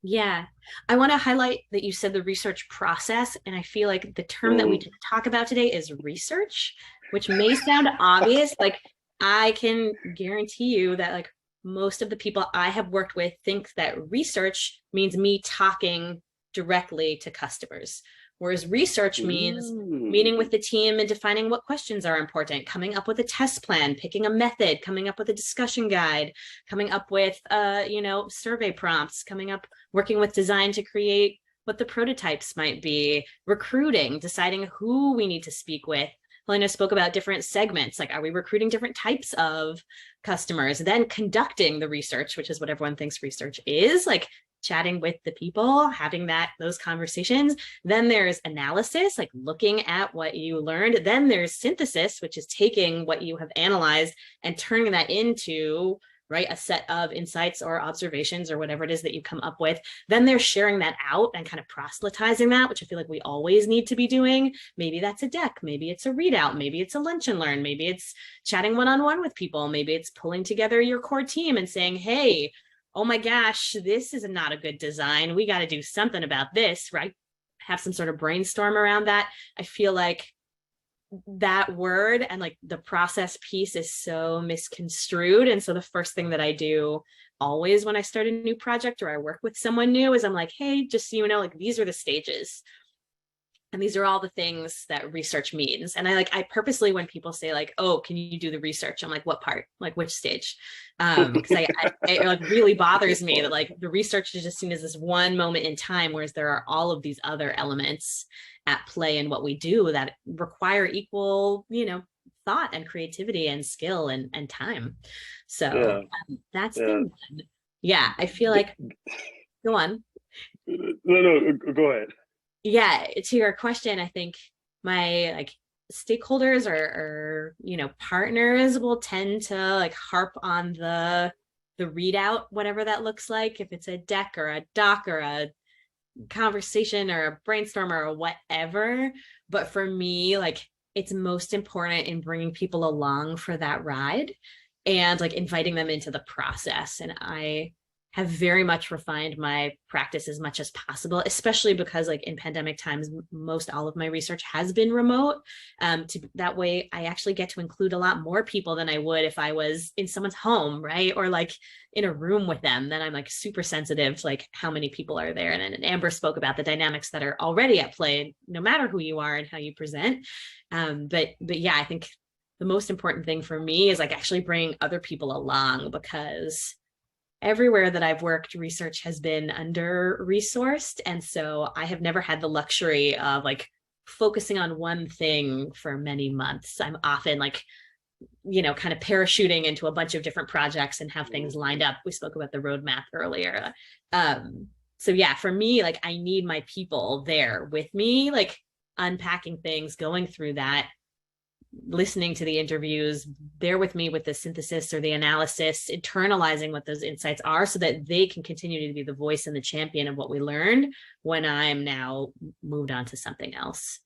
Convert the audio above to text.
Yeah. I want to highlight that you said the research process, and I feel like the term that we Mm, didn't talk about today is research, which may sound obvious. Like, I can guarantee you that, like, most of the people I have worked with think that research means me talking directly to customers, whereas research means mm, meeting with the team and defining what questions are important, coming up with a test plan, picking a method, coming up with a discussion guide, coming up with survey prompts, coming up working with design to create what the prototypes might be, recruiting, deciding who we need to speak with. Helena spoke about different segments, like, are we recruiting different types of customers? Then conducting the research, which is what everyone thinks research is, like chatting with the people, having those conversations. Then there's analysis, like looking at what you learned. Then there's synthesis, which is taking what you have analyzed and turning that into, right, a set of insights or observations or whatever it is that you come up with. Then they're sharing that out and kind of proselytizing that, which I feel like we always need to be doing. Maybe that's a deck, maybe it's a readout, maybe it's a lunch and learn, maybe it's chatting one-on-one with people, maybe it's pulling together your core team and saying, hey, oh my gosh, this is not a good design, we got to do something about this, right? Have some sort of brainstorm around that. I feel like that word and like the process piece is so misconstrued. And so the first thing that I do always when I start a new project or I work with someone new is I'm like, hey, just so you know, like, these are the stages. And these are all the things that research means. And I purposely, when people say like, oh, can you do the research? I'm like, what part? Like, which stage? Because it like really bothers which me that part? like the research is just seen as this one moment in time, whereas there are all of these other elements at play in what we do that require equal, thought and creativity and skill and time. So Yeah, that's yeah. been one. Yeah, I feel like, go on. No, no, go ahead. Yeah, to your question, I think my like stakeholders or partners will tend to like harp on the readout, whatever that looks like, if it's a deck or a doc or a conversation or a brainstorm or a whatever. But for me, like, it's most important in bringing people along for that ride and like inviting them into the process. And I have very much refined my practice as much as possible, especially because like in pandemic times, most all of my research has been remote. To that way, I actually get to include a lot more people than I would if I was in someone's home, right? Or like in a room with them. Then I'm like super sensitive to like how many people are there. And Amber spoke about the dynamics that are already at play, no matter who you are and how you present. But yeah, I think the most important thing for me is like actually bringing other people along, because everywhere that I've worked, research has been under resourced. And so I have never had the luxury of like focusing on one thing for many months. I'm often like, kind of parachuting into a bunch of different projects and have things lined up. We spoke about the roadmap earlier. So yeah, for me, like, I need my people there with me, like unpacking things, going through that, listening to the interviews, they're with me with the synthesis or the analysis, internalizing what those insights are so that they can continue to be the voice and the champion of what we learned when I'm now moved on to something else.